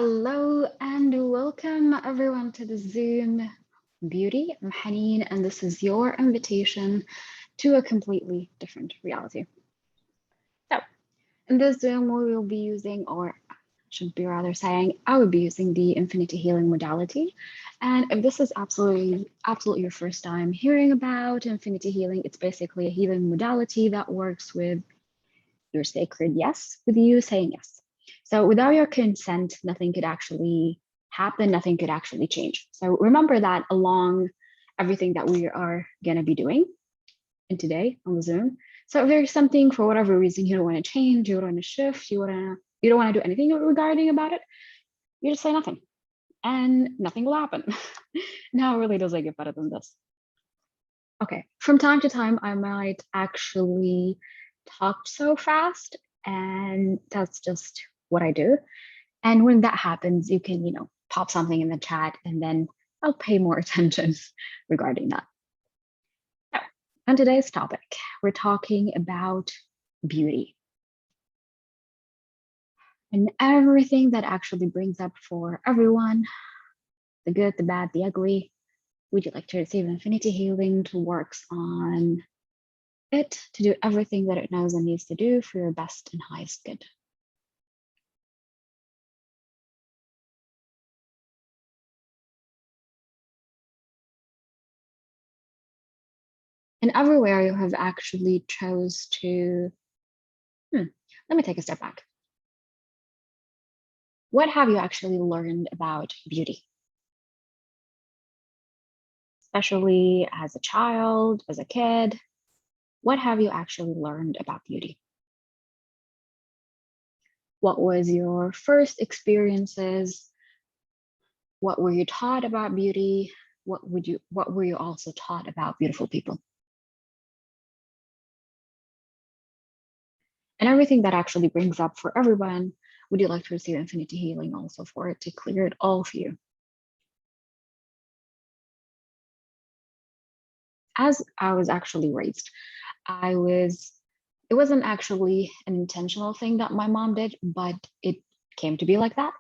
Hello and welcome everyone to the Zoom Beauty. I'm Haneen and this is your invitation to a completely different reality. So in this Zoom we will be using, or should be rather saying, I would be using the infinity healing modality. And if this is absolutely your first time hearing about infinity healing, it's basically a healing modality that works with your sacred yes, with you saying yes. So without your consent, nothing could actually happen, nothing could actually change. So remember that along everything that we are gonna be doing in today on the Zoom. So if there's something for whatever reason you don't want to change, you don't want to shift, you don't want to do anything regarding about it, you just say nothing and nothing will happen. Now it really doesn't get better than this. Okay, from time to time, I might actually talk so fast, and that's just what I do. And when that happens, you can, pop something in the chat and then I'll pay more attention regarding that. So, on today's topic, we're talking about beauty and everything that actually brings up for everyone, the good, the bad, the ugly. Would you like to receive infinity healing to work on it, to do everything that it knows and needs to do for your best and highest good? And everywhere you have actually chose to, let me take a step back. What have you actually learned about beauty? Especially as a child, as a kid, what have you actually learned about beauty? What was your first experiences? What were you taught about beauty? What were you also taught about beautiful people? And everything that actually brings up for everyone, would you like to receive infinity healing also for it to clear it all for you? As I was actually raised, it wasn't actually an intentional thing that my mom did, but it came to be like that.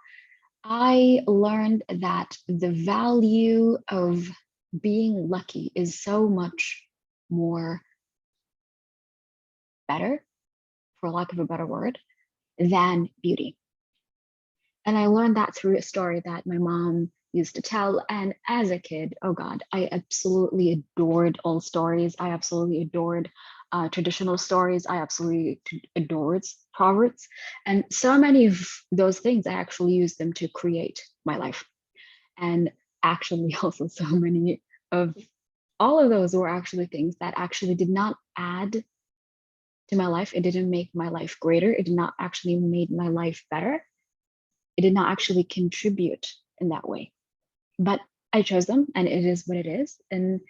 I learned that the value of being lucky is so much more better, for lack of a better word, than beauty. And I learned that through a story that my mom used to tell. And as a kid, oh God, I absolutely adored old stories. I absolutely adored traditional stories. I absolutely adored proverbs. And so many of those things, I actually used them to create my life. And actually also so many of all of those were actually things that actually did not add to my life. It didn't make my life greater. It did not actually make my life better. It did not actually contribute in that way. But I chose them and it is what it is. And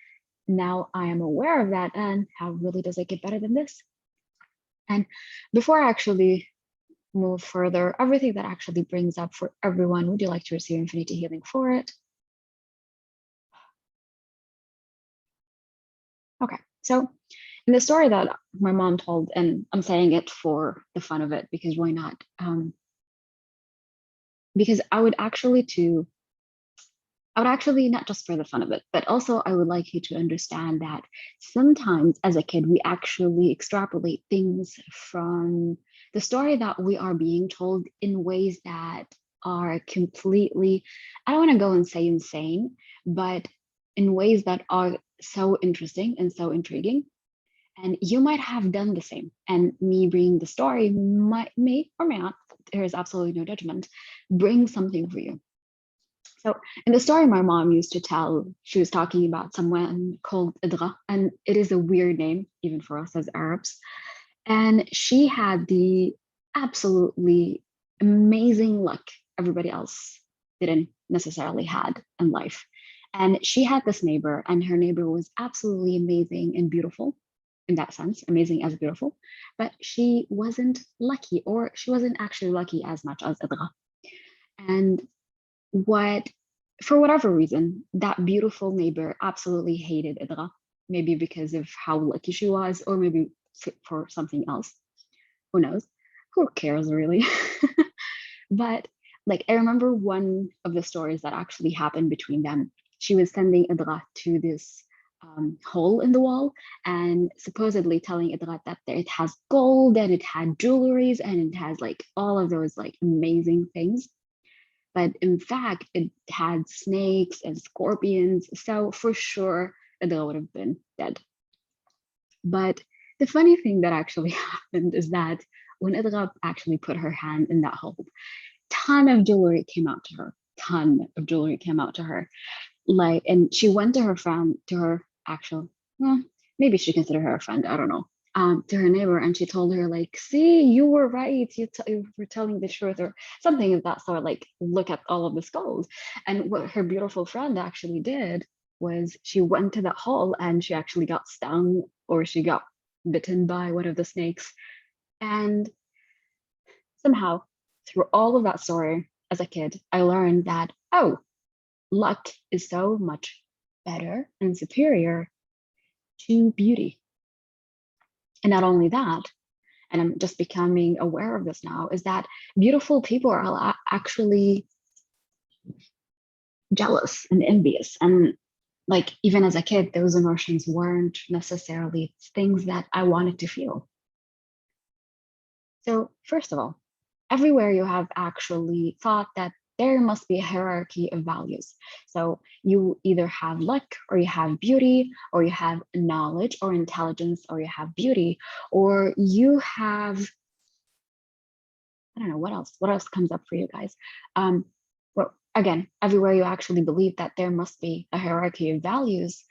now I am aware of that, and how really does it get better than this? And before I actually move further, everything that actually brings up for everyone, would you like to receive infinity healing for it? Okay, so in the story that my mom told, and I'm saying it for the fun of it, because why not? Because I would actually not just for the fun of it, but also I would like you to understand that sometimes as a kid, we actually extrapolate things from the story that we are being told in ways that are completely, I don't want to go and say insane, but in ways that are so interesting and so intriguing. And you might have done the same. And me bringing the story may or may not, there is absolutely no judgment, bring something for you. So in the story my mom used to tell, she was talking about someone called Yirjى, and it is a weird name, even for us as Arabs. And she had the absolutely amazing luck everybody else didn't necessarily had in life. And she had this neighbor, and her neighbor was absolutely amazing and beautiful in that sense, amazing as beautiful, but she wasn't lucky, or she wasn't actually lucky as much as Yirjى. And for whatever reason, that beautiful neighbor absolutely hated Yirjى, maybe because of how lucky she was, or maybe for something else. Who knows? Who cares really? But like I remember one of the stories that actually happened between them. She was sending Idra to this hole in the wall and supposedly telling Idra that it has gold and it had jewelries and it has like all of those like amazing things. But in fact, it had snakes and scorpions. So for sure, Idra would have been dead. But the funny thing that actually happened is that when Idra actually put her hand in that hole, ton of jewelry came out to her. Ton of jewelry came out to her. Like, and she went to her friend, to her actual, well, maybe she considered her a friend, I don't know, to her neighbor, and she told her like, see, you were right, you were telling the truth, or something of that sort, like, look at all of this gold. And what her beautiful friend actually did was she went to that hole and she actually got stung, or she got bitten by one of the snakes. And somehow, through all of that story, as a kid, I learned that, oh, luck is so much better and superior to beauty. And not only that, and I'm just becoming aware of this now, is that beautiful people are actually jealous and envious. And like, even as a kid, those emotions weren't necessarily things that I wanted to feel. So first of all, everywhere you have actually thought that there must be a hierarchy of values. So you either have luck, or you have beauty, or you have knowledge or intelligence, or you have beauty, or you have, I don't know, what else comes up for you guys? Well, again, everywhere you actually believe that there must be a hierarchy of values,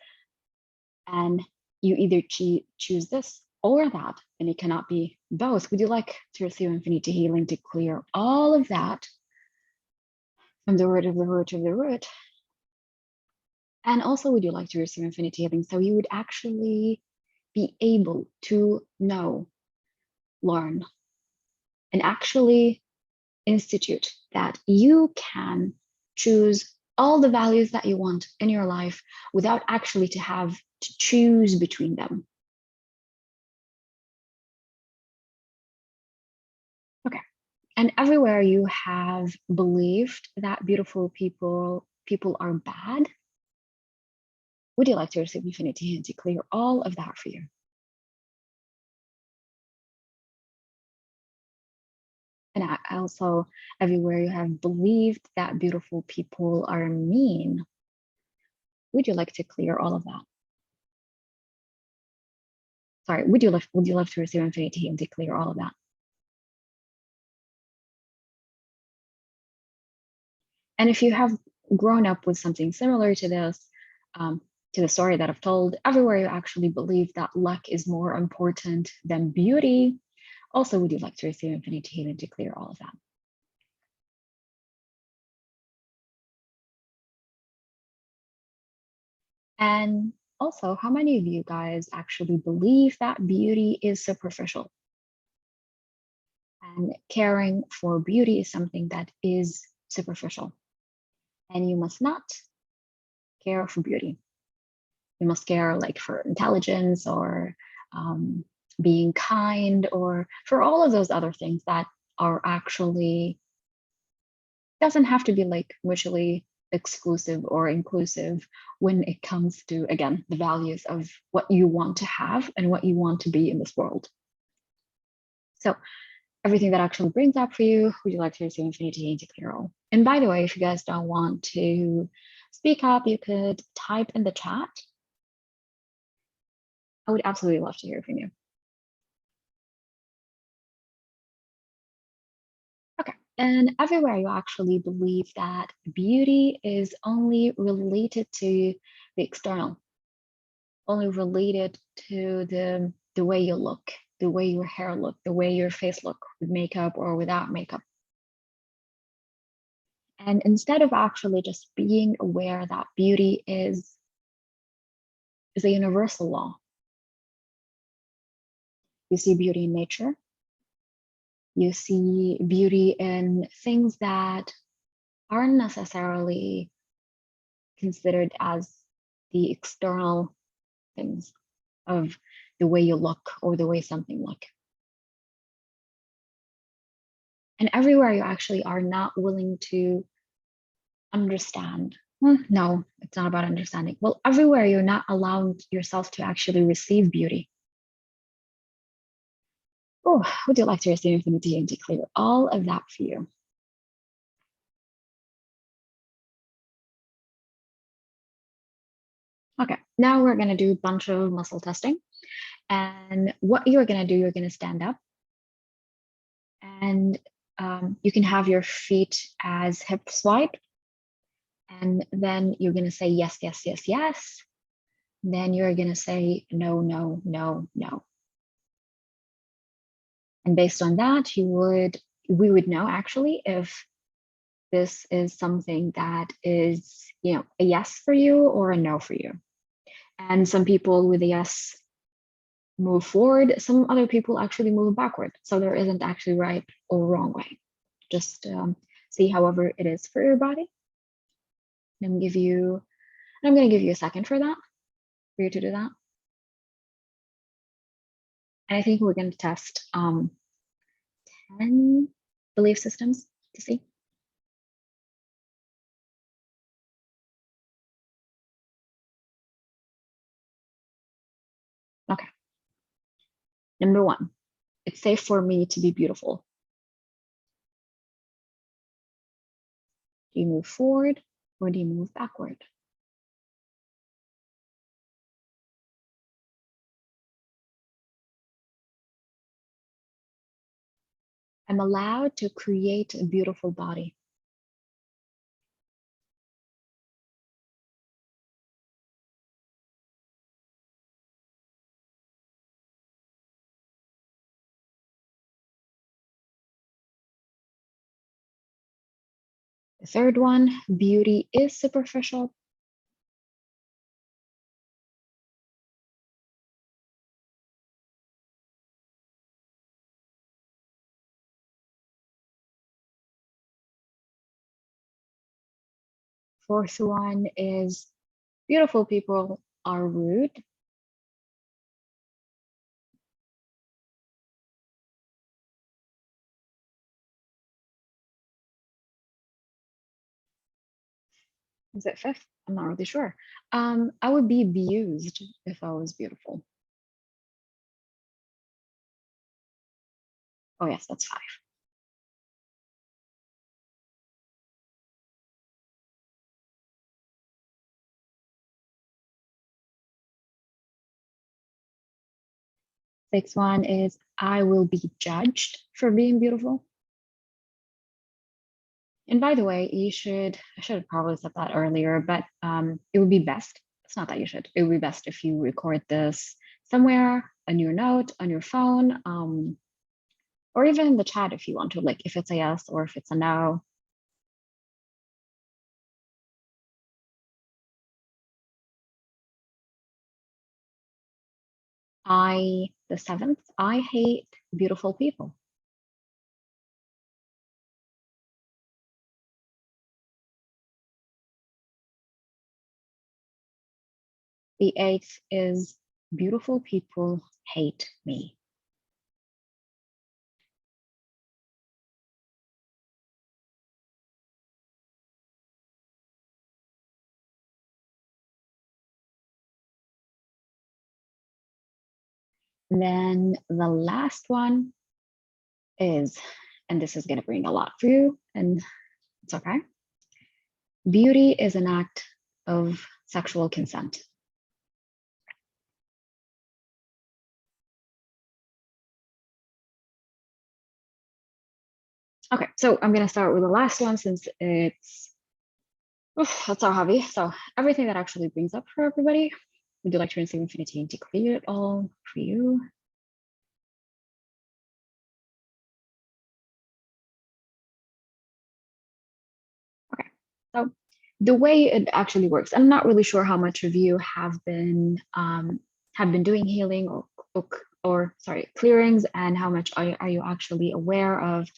and you either choose this or that, and it cannot be both. Would you like to receive infinity healing to clear all of that from the root of the root of the root? And also, would you like to receive infinity healing so you would actually be able to know, learn, and actually institute that you can choose all the values that you want in your life without actually to have to choose between them? Okay. And everywhere you have believed that beautiful people are bad, would you like to receive infinity and to clear all of that for you? And also, everywhere you have believed that beautiful people are mean, would you like to clear all of that? Sorry, would you love to receive infinity and to clear all of that? And if you have grown up with something similar to this, to the story that I've told, everywhere you actually believe that luck is more important than beauty, also, would you like to receive infinity healing to clear all of that? And also, how many of you guys actually believe that beauty is superficial? And caring for beauty is something that is superficial. And you must not care for beauty. You must care like for intelligence, or being kind, or for all of those other things that are actually, doesn't have to be like mutually exclusive or inclusive when it comes to, again, the values of what you want to have and what you want to be in this world. So everything that actually brings up for you, would you like to receive infinity and to clear all? And by the way, if you guys don't want to speak up, you could type in the chat. I would absolutely love to hear from you. Okay, and everywhere you actually believe that beauty is only related to the external, only related to the way you look, the way your hair look, the way your face look with makeup or without makeup. And instead of actually just being aware that beauty is a universal law, you see beauty in nature, you see beauty in things that aren't necessarily considered as the external things of the way you look or the way something look. And everywhere you actually are not willing to understand. No, it's not about understanding. Well, everywhere you're not allowing yourself to actually receive beauty. Oh, would you like to receive infinity and declare all of that for you? Okay, now we're going to do a bunch of muscle testing. And what you're going to do, you're going to stand up. And you can have your feet as hips wide. And then you're going to say yes, yes, yes, yes. Then you're going to say no, no, no, no. And based on that, we would know actually if this is something that is, a yes for you or a no for you. And some people with a yes move forward, some other people actually move backward. So there isn't actually right or wrong way. Just see however it is for your body. I'm going to give you a second for you to do that. And I think we're going to test 10 belief systems to see. Okay. Number 1, it's safe for me to be beautiful. Do you move forward or do you move backward? I'm allowed to create a beautiful body. The third one, beauty is superficial. Fourth one is beautiful people are rude. Is it fifth? I'm not really sure. I would be abused if I was beautiful. Oh yes, that's 5. Sixth one is I will be judged for being beautiful. And by the way, I should have probably said that earlier, but it would be best. It's not that you should. It would be best if you record this somewhere on your note, on your phone, or even in the chat if you want to, like if it's a yes or if it's a no. The 7th, I hate beautiful people. The 8th is beautiful people hate me. And then the last one is, and this is going to bring a lot for you, and it's okay. Beauty is an act of sexual consent. Okay, so I'm going to start with the last one since it's so heavy. So everything that actually brings up for everybody. Would you like to receive infinity and to clear it all for you? Okay, so the way it actually works, I'm not really sure how much of you have been doing healing or clearings, and how much are you actually aware of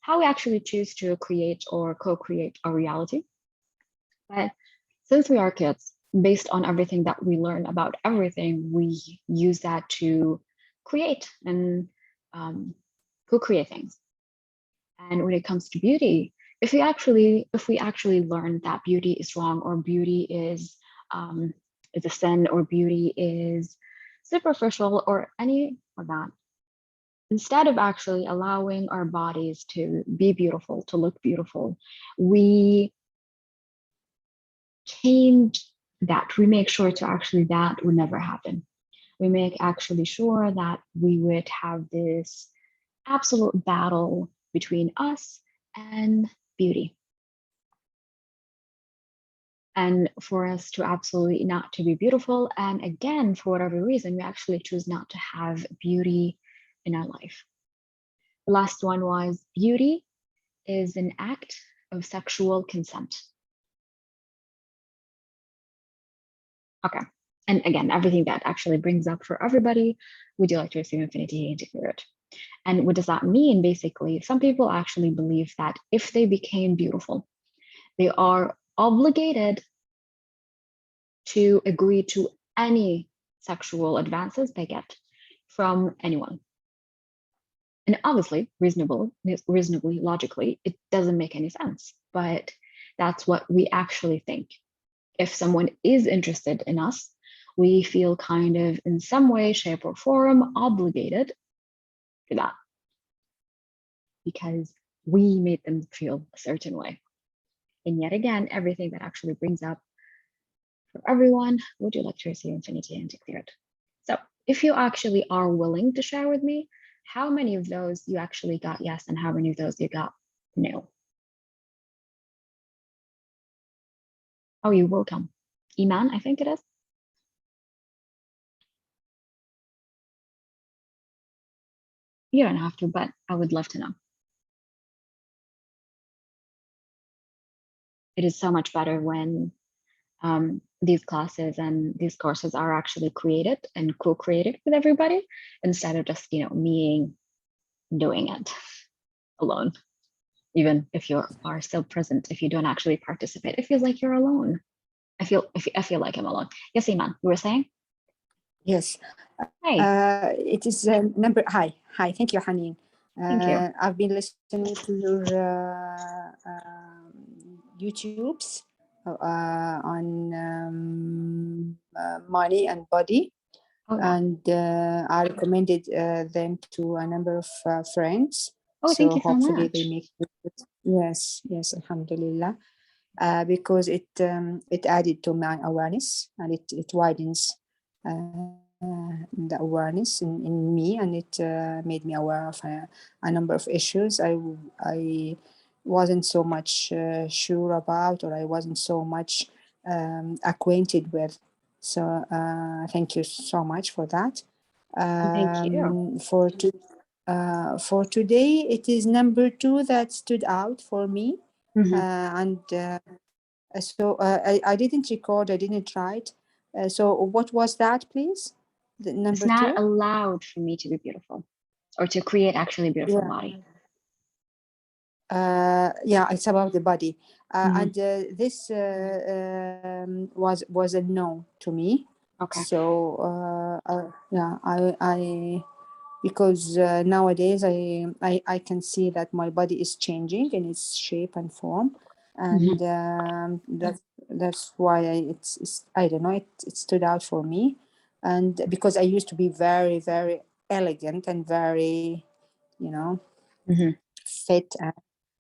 how we actually choose to create or co-create our reality. But since we are kids, based on everything that we learn about everything, we use that to create and co-create things. And when it comes to beauty, if we actually learn that beauty is wrong, or beauty is a sin, or beauty is superficial, or any of that, instead of actually allowing our bodies to be beautiful, to look beautiful, we change that. We make sure to actually that would never happen. We make actually sure that we would have this absolute battle between us and beauty. And for us to absolutely not to be beautiful, and again, for whatever reason, we actually choose not to have beauty in our life. The last one was beauty is an act of sexual consent. Okay. And again, everything that actually brings up for everybody, would you like to receive infinity and declare it? And what does that mean? Basically, some people actually believe that if they became beautiful, they are obligated to agree to any sexual advances they get from anyone. And obviously, reasonably, logically, it doesn't make any sense, but that's what we actually think. If someone is interested in us, we feel kind of in some way, shape, or form obligated to that because we made them feel a certain way. And yet again, everything that actually brings up for everyone, would you like to receive infinity and declare it? So if you actually are willing to share with me, how many of those you actually got yes, and how many of those you got no? Oh, you're welcome. Iman, I think it is. You don't have to, but I would love to know. It is so much better when these classes and these courses are actually created and co-created with everybody instead of just, me doing it alone. Even if you are still present, if you don't actually participate, it feels like you're alone. I feel like I'm alone. Yes, Iman, you were saying? Yes. Hi. It is number. Hi. Thank you, Haneen. Thank you. I've been listening to your YouTubes on money and body, and I recommended them to a number of friends. Thank you so hopefully much. they make it. Yes, Alhamdulillah. Because it added to my awareness, and it widens the awareness in me, and it made me aware of a number of issues I wasn't so much sure about, or I wasn't so much acquainted with. So thank you so much for that. Thank you. For today, it is number 2 that stood out for me. And so I didn't record, I didn't write. So what was that, please? The number it's not 2? allowed for me to be beautiful or to create actually beautiful body. It's about the body. And this was a no to me. Okay. So I because nowadays I can see that my body is changing in its shape and form, and that's why it's I don't know, it stood out for me. And because I used to be very, very elegant and very, fit,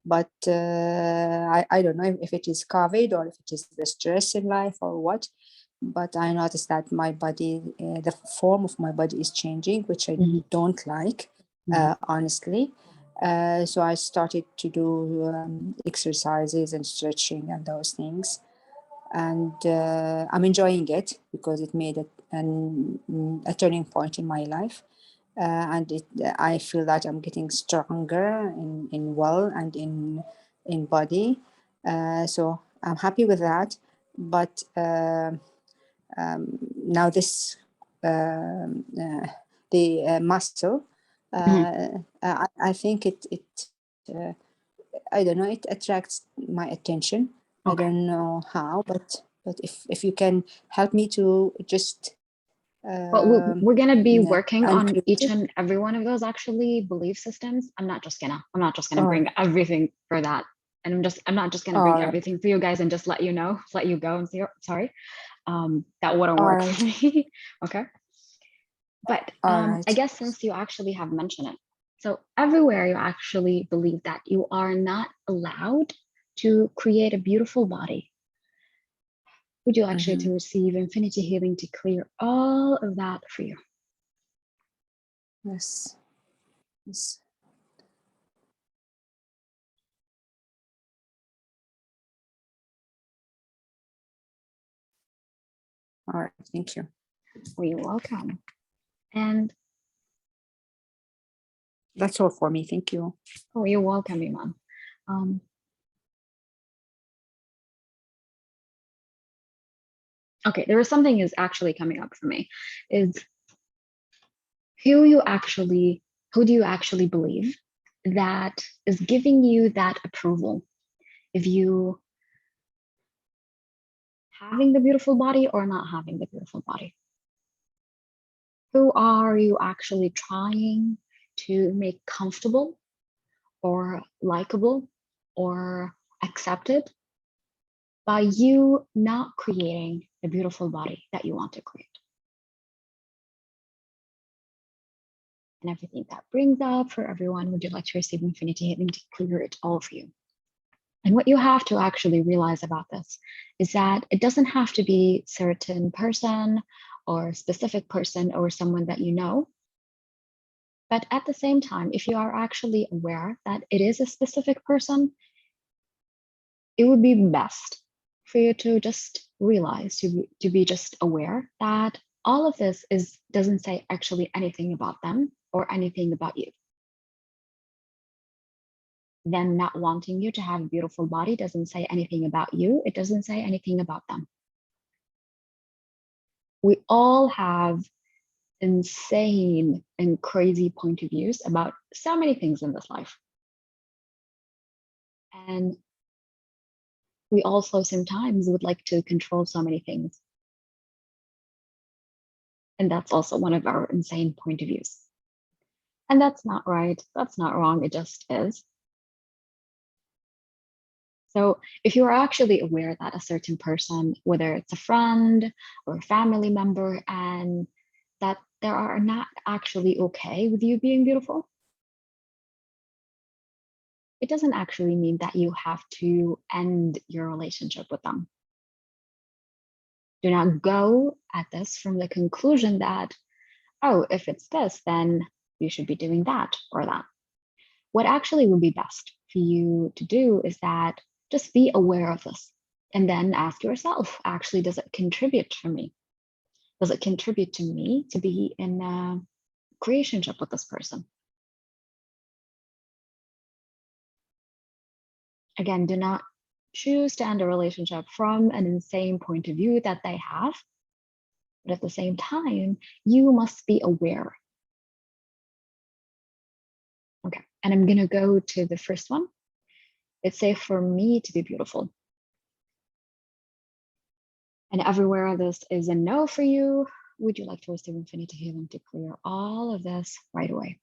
but I don't know if it is COVID or if it is the stress in life or what, but I noticed that my body, the form of my body is changing, which I don't like, honestly. So I started to do exercises and stretching and those things. And I'm enjoying it because it made a turning point in my life. And I feel that I'm getting stronger in will and in body. So I'm happy with that. But now this the muscle, I think it I don't know, it attracts my attention. I don't know how, but if you can help me to just But we're gonna be working on each uncreative. and every one of those actually belief systems. I'm not just gonna Oh. bring everything for that, and I'm not just gonna bring Alright. everything for you guys and just let you know, let you go and say, oh, sorry, that wouldn't work for Alright. me. Okay, but I Alright. guess since you actually have mentioned it, so everywhere you actually believe that you are not allowed to create a beautiful body, would you actually to receive infinity healing to clear all of that for you? Yes. Yes. All right, thank you. Well, you're welcome. And that's all for me. Thank you. Oh, you're welcome, Iman. Okay, there is something is actually coming up for me. Is who do you actually believe that is giving you that approval? If you having the beautiful body or not having the beautiful body? Who are you actually trying to make comfortable or likable or accepted by you not creating the beautiful body that you want to create? And everything that brings up for everyone, would you like to receive infinity healing to clear it all for you? And what you have to actually realize about this is that it doesn't have to be certain person or specific person or someone that you know. But at the same time, if you are actually aware that it is a specific person, it would be best for you to just realize, to be just aware that all of this doesn't say actually anything about them or anything about you. Them not wanting you to have a beautiful body doesn't say anything about you. It doesn't say anything about them. We all have insane and crazy point of views about so many things in this life. And we also sometimes would like to control so many things. And that's also one of our insane point of views. And that's not right. That's not wrong. It just is. So if you are actually aware that a certain person, whether it's a friend or a family member, and that they are not actually okay with you being beautiful, it doesn't actually mean that you have to end your relationship with them. Do not go at this from the conclusion that, oh, if it's this, then you should be doing that or that. What actually would be best for you to do is that just be aware of this and then ask yourself, actually, does it contribute for me? Does it contribute to me to be in a relationship with this person? Again, do not choose to end a relationship from an insane point of view that they have. But at the same time, you must be aware. Okay, and I'm gonna go to the first one. It's safe for me to be beautiful. And everywhere this is a no for you, would you like to receive infinity healing to clear all of this right away?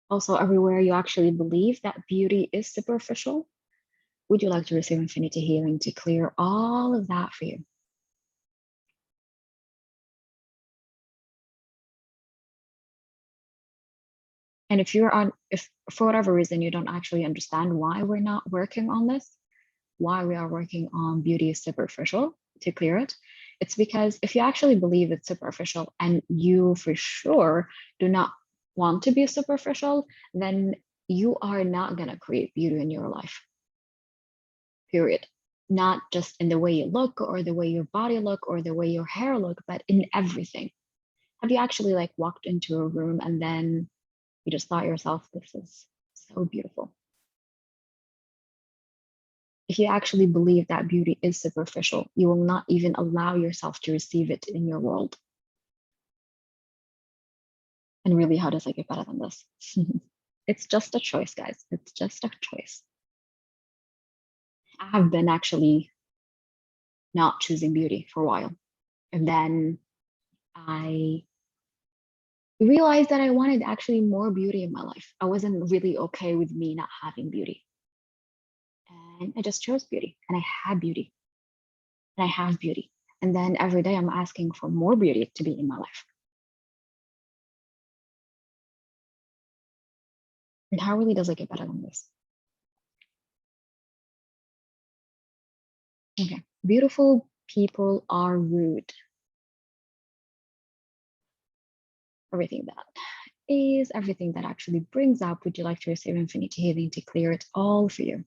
Also, everywhere you actually believe that beauty is superficial, would you like to receive infinity healing to clear all of that for you? And if for whatever reason you don't actually understand why we're not working on this, why we are working on beauty is superficial to clear it, it's because if you actually believe it's superficial and you for sure do not want to be superficial, then you are not going to create beauty in your life. Period. Not just in the way you look or the way your body look or the way your hair look, but in everything. Have you actually like walked into a room and then you just thought yourself, this is so beautiful? If you actually believe that beauty is superficial, you will not even allow yourself to receive it in your world. And really, how does it get better than this? It's just a choice, guys. It's just a choice. I have been actually not choosing beauty for a while. And then I realized that I wanted actually more beauty in my life. I wasn't really okay with me not having beauty. And I just chose beauty, and I had beauty, and I have beauty. And then every day I'm asking for more beauty to be in my life. And how really does it get better than this? Okay, beautiful people are rude. Everything that is, everything that actually brings up, would you like to receive infinity healing to clear it all for you?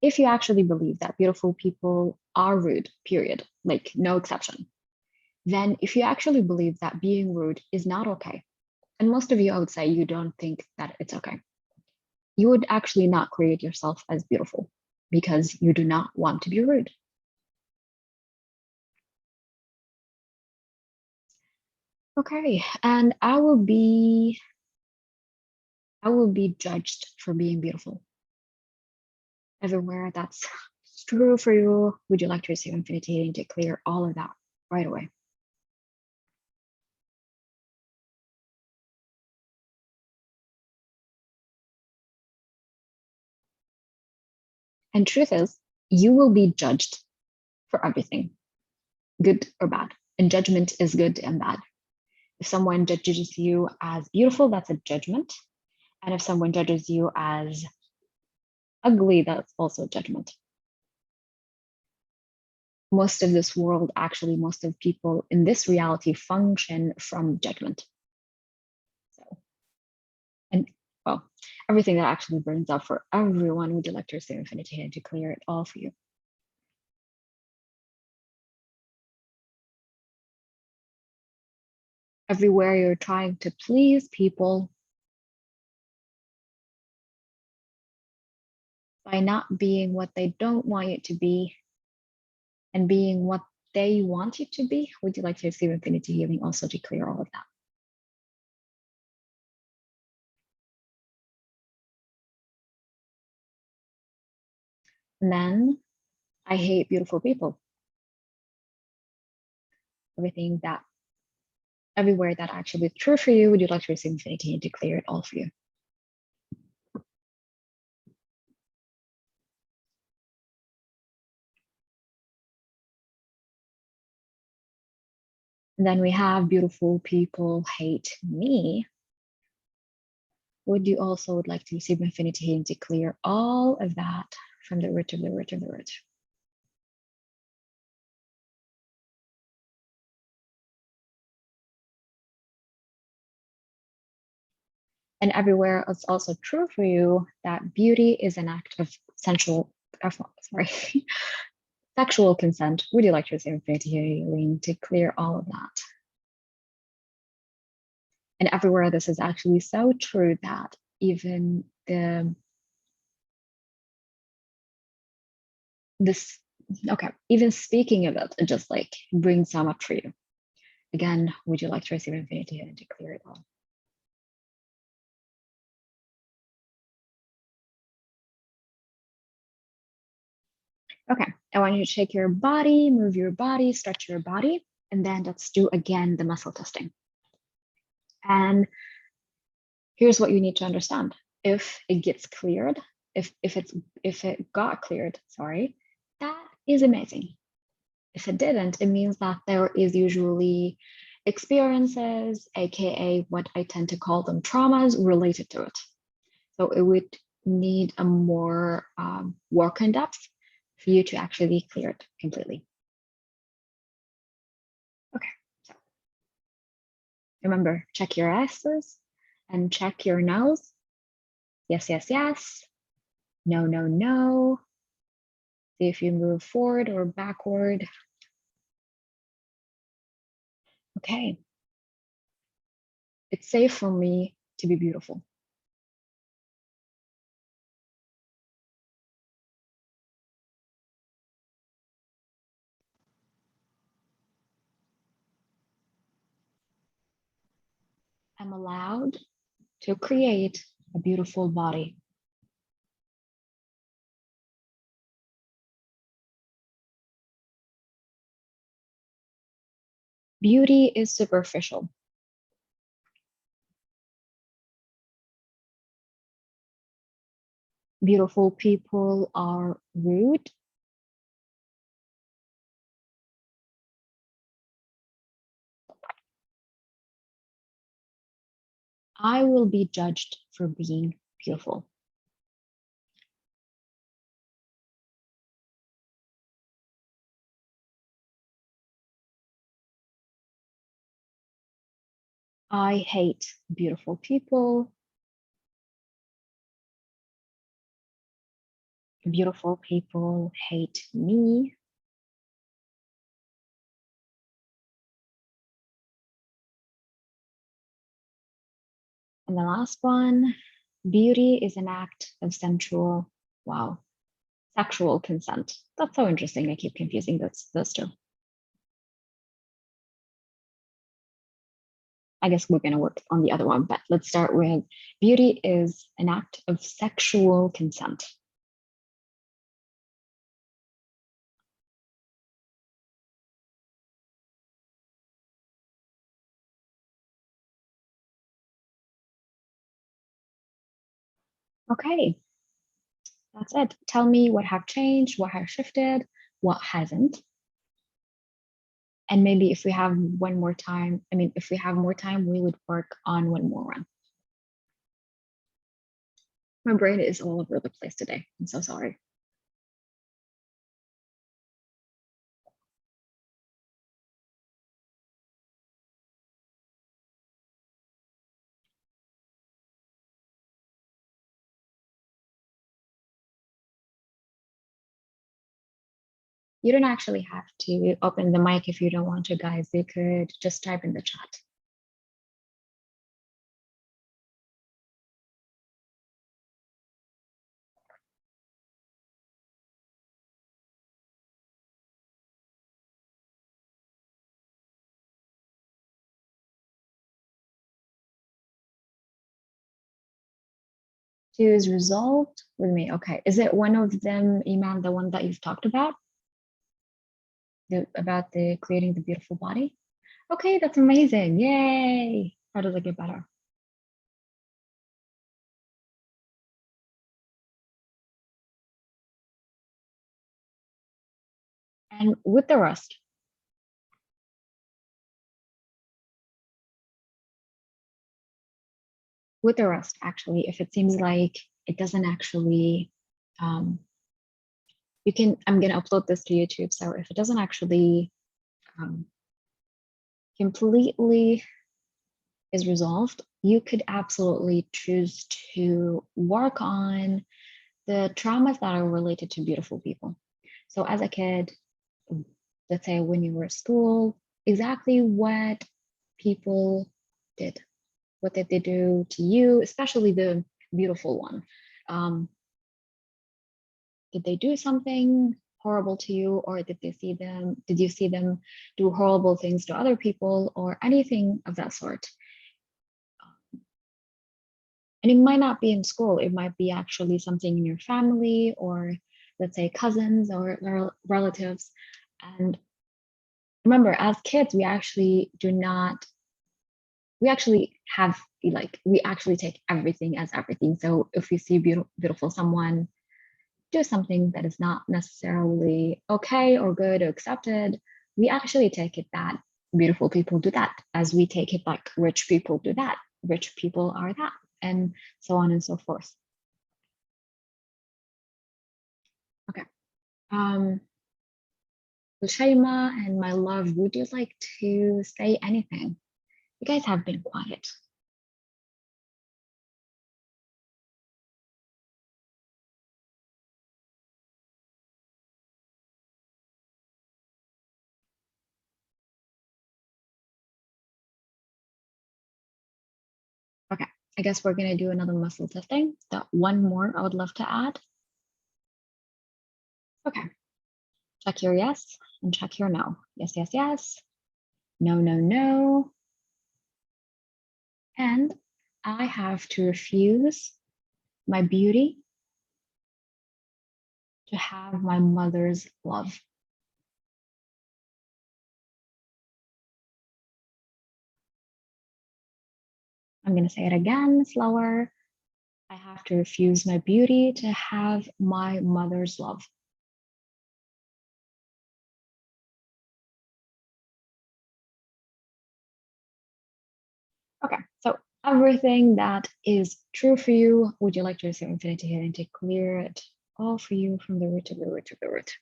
If you actually believe that beautiful people are rude, period, like no exception, then if you actually believe that being rude is not okay, and most of you, I would say, you don't think that it's okay, you would actually not create yourself as beautiful because you do not want to be rude. Okay, and I will be judged for being beautiful. Everywhere that's true for you, would you like to receive infinity healing to clear all of that right away? And truth is, you will be judged for everything, good or bad. And judgment is good and bad. If someone judges you as beautiful, that's a judgment. And if someone judges you as ugly, that's also judgment. Most of this world, actually, most of people in this reality function from judgment. So, and well, everything that actually brings up for everyone, would you like to receive infinity healing to clear it all for you? Everywhere you're trying to please people by not being what they don't want you to be and being what they want you to be, would you like to receive infinity healing also to clear all of that? And then I hate beautiful people. Everything that, everywhere that actually is true for you, would you like to receive infinity healing to clear it all for you? And then we have beautiful people hate me. Would you also would like to receive infinity healing to clear all of that from the root of the root of the root? And everywhere it's also true for you that beauty is an act of sexual consent. Would you like to receive infinity healing to clear all of that? And everywhere this is actually so true that even even speaking of it, it just like brings so much for you. Again, would you like to receive infinity healing to clear it all? Okay, I want you to shake your body, move your body, stretch your body, and then let's do again the muscle testing. And here's what you need to understand. If it gets cleared, if it got cleared, sorry, that is amazing. If it didn't, it means that there is usually experiences, aka what I tend to call them traumas related to it. So it would need a more work in depth for you to actually clear it completely. Okay, so remember, check your S's and check your no's. Yes, yes, yes. No, no, no. See if you move forward or backward. Okay. It's safe for me to be beautiful. am allowed to create a beautiful body. Beauty is superficial. Beautiful people are rude. I will be judged for being beautiful. I hate beautiful people. Beautiful people hate me. And the last one, beauty is an act of sexual consent. That's so interesting. I keep confusing those two. I guess we're going to work on the other one, but let's start with beauty is an act of sexual consent. Okay, that's it. Tell me what have changed, what has shifted, what hasn't. And maybe if we have more time, we would work on one more one. My brain is all over the place today. I'm so sorry. You don't actually have to open the mic if you don't want to, guys. You could just type in the chat. Is resolved with me. Okay. Is it one of them, Iman, the one that you've talked about? About the creating the beautiful body? Okay, that's amazing. Yay. How does it get better? And with the rest, actually, if it seems like it doesn't actually, I'm gonna upload this to YouTube. So if it doesn't actually completely is resolved, you could absolutely choose to work on the traumas that are related to beautiful people. So as a kid, let's say when you were at school, exactly what people did. What did they do to you, especially the beautiful one? Did they do something horrible to you, or did you see them do horrible things to other people, or anything of that sort? And it might not be in school, it might be actually something in your family, or let's say cousins or relatives. And remember, as kids, we actually take everything as everything. So if we see beautiful someone do something that is not necessarily okay or good or accepted, we actually take it that beautiful people do that, as we take it like rich people do that, rich people are that, and so on and so forth. Okay. Shaima and my love, would you like to say anything? You guys have been quiet. Okay, I guess we're gonna do another muscle testing. That one more I would love to add. Okay, check your yes and check your no. Yes, yes, yes. No, no, no. And I have to refuse my beauty to have my mother's love. I'm going to say it again, slower. I have to refuse my beauty to have my mother's love. Okay, so everything that is true for you, would you like to receive infinity healing to clear it all for you from the root to the root to the root?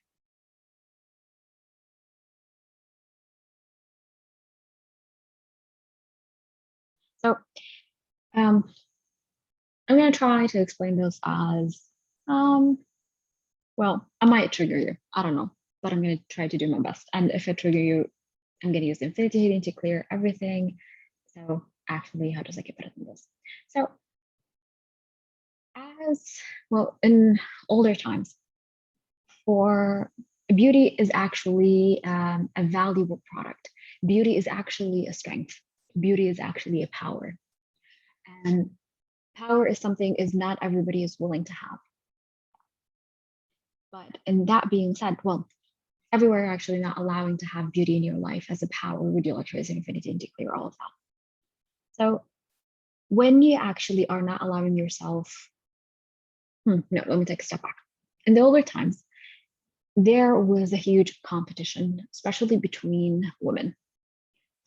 So I'm going to try to explain this as, well, I might trigger you. I don't know, but I'm going to try to do my best. And if I trigger you, I'm going to use infinity healing to clear everything. So actually, how does I get better than this? So as well, in older times, for beauty is actually a valuable product. Beauty is actually a strength. Beauty is actually a power. And power is something is not everybody is willing to have. But in that being said, well, everywhere actually not allowing to have beauty in your life as a power, would you like to raise infinity and declare all of that? So when you actually are not allowing yourself, no, let me take a step back. In the older times, there was a huge competition, especially between women.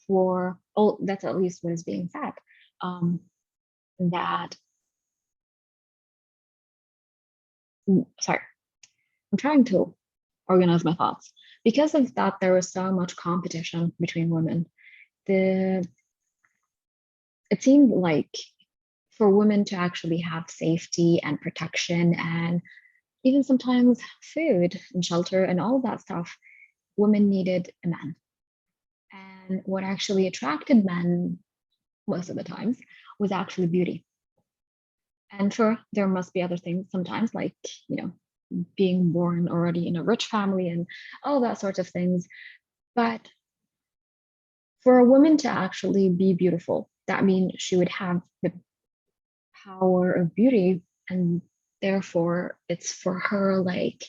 For all, that's at least what is being said. Sorry, I'm trying to organize my thoughts. Because of that, there was so much competition between women. It seemed like for women to actually have safety and protection and even sometimes food and shelter and all of that stuff, women needed a man. And what actually attracted men most of the times was actually beauty. And sure, there must be other things sometimes, like, being born already in a rich family and all that sorts of things. But for a woman to actually be beautiful, that means she would have the power of beauty, and therefore it's for her like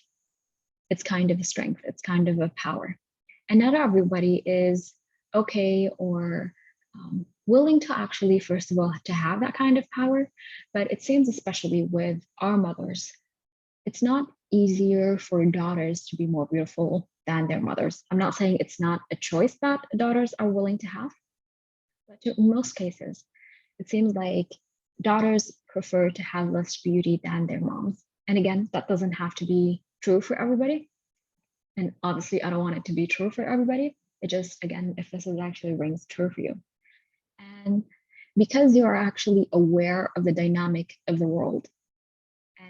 it's kind of a strength, it's kind of a power. And not everybody is okay or willing to actually, first of all, to have that kind of power. But it seems, especially with our mothers, it's not easier for daughters to be more beautiful than their mothers. I'm not saying it's not a choice that daughters are willing to have, but in most cases, it seems like daughters prefer to have less beauty than their moms. And again, that doesn't have to be true for everybody. And obviously, I don't want it to be true for everybody. It just, again, if this is actually rings true for you. And because you are actually aware of the dynamic of the world,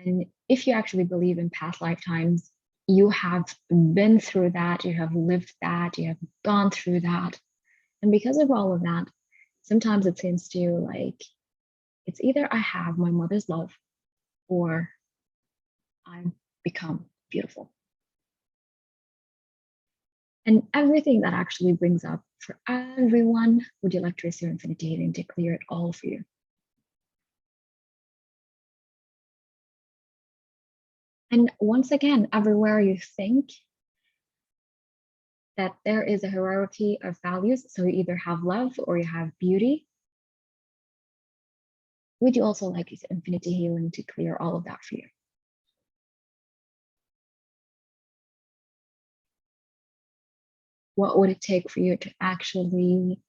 and if you actually believe in past lifetimes, you have been through that, you have lived that, you have gone through that. And because of all of that, sometimes it seems to you like it's either I have my mother's love or I become beautiful. And everything that actually brings up for everyone, would you like to receive infinity healing to clear it all for you? And once again, everywhere you think that there is a hierarchy of values, so you either have love or you have beauty, would you also like infinity healing to clear all of that for you? What would it take for you to actually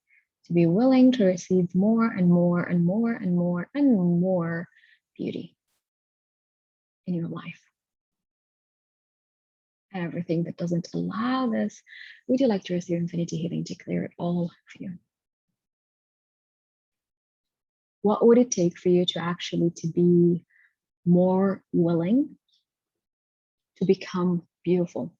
to be willing to receive more and more and more and more and more beauty in your life? And everything that doesn't allow this, would you like to receive infinity healing to clear it all for you? What would it take for you to actually to be more willing to become beautiful?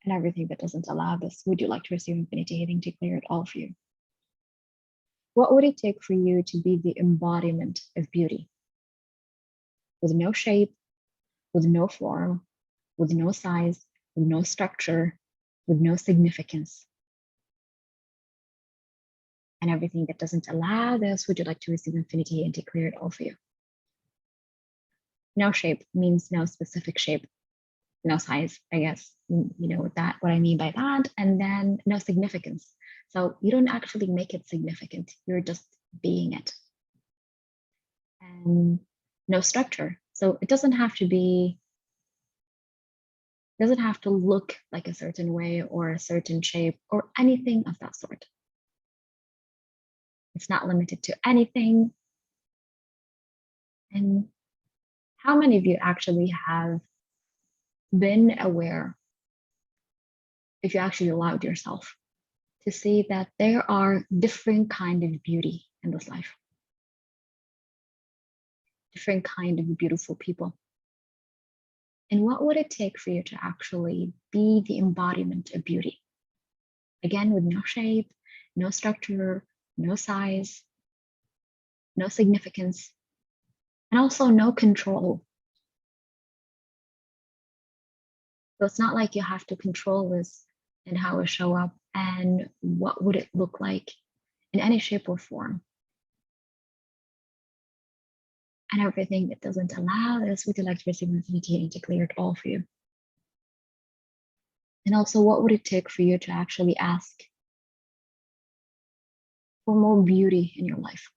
And everything that doesn't allow this, would you like to receive infinity healing to clear it all for you? What would it take for you to be the embodiment of beauty? With no shape, with no form, with no size, with no structure, with no significance. And everything that doesn't allow this, would you like to receive infinity and to clear it all for you? No shape means no specific shape, no size, I guess, you know what I mean by that. And then no significance. So you don't actually make it significant, you're just being it. And no structure. So it doesn't have to look like a certain way or a certain shape or anything of that sort. It's not limited to anything. And how many of you actually have been aware, if you actually allowed yourself to see that there are different kind of beauty in this life, different kind of beautiful people? And what would it take for you to actually be the embodiment of beauty? Again, with no shape, no structure, no size, no significance, and also no control. So it's not like you have to control this and how it show up and what would it look like in any shape or form. And everything that doesn't allow this, would you like to receive infinity and to clear it all for you? And also, what would it take for you to actually ask for more beauty in your life?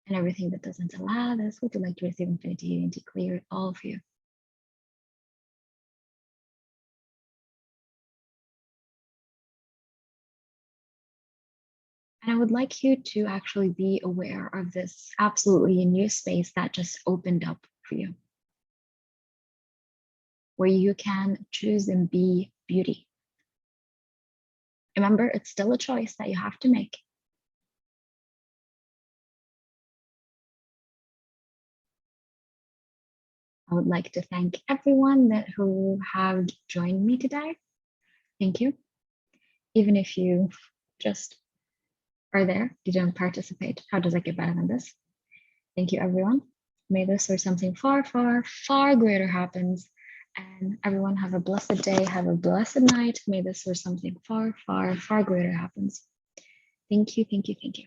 And everything that doesn't allow this, would you like to receive infinity and to clear it all for you? And I would like you to actually be aware of this absolutely new space that just opened up for you, where you can choose and be beauty. Remember, it's still a choice that you have to make. I would like to thank everyone who have joined me today. Thank you. Even if you just are there, you don't participate. How does it get better than this? Thank you, everyone. May this or something far, far, far greater happens. And everyone have a blessed day, have a blessed night. May this or something far, far, far greater happens. Thank you, thank you, thank you.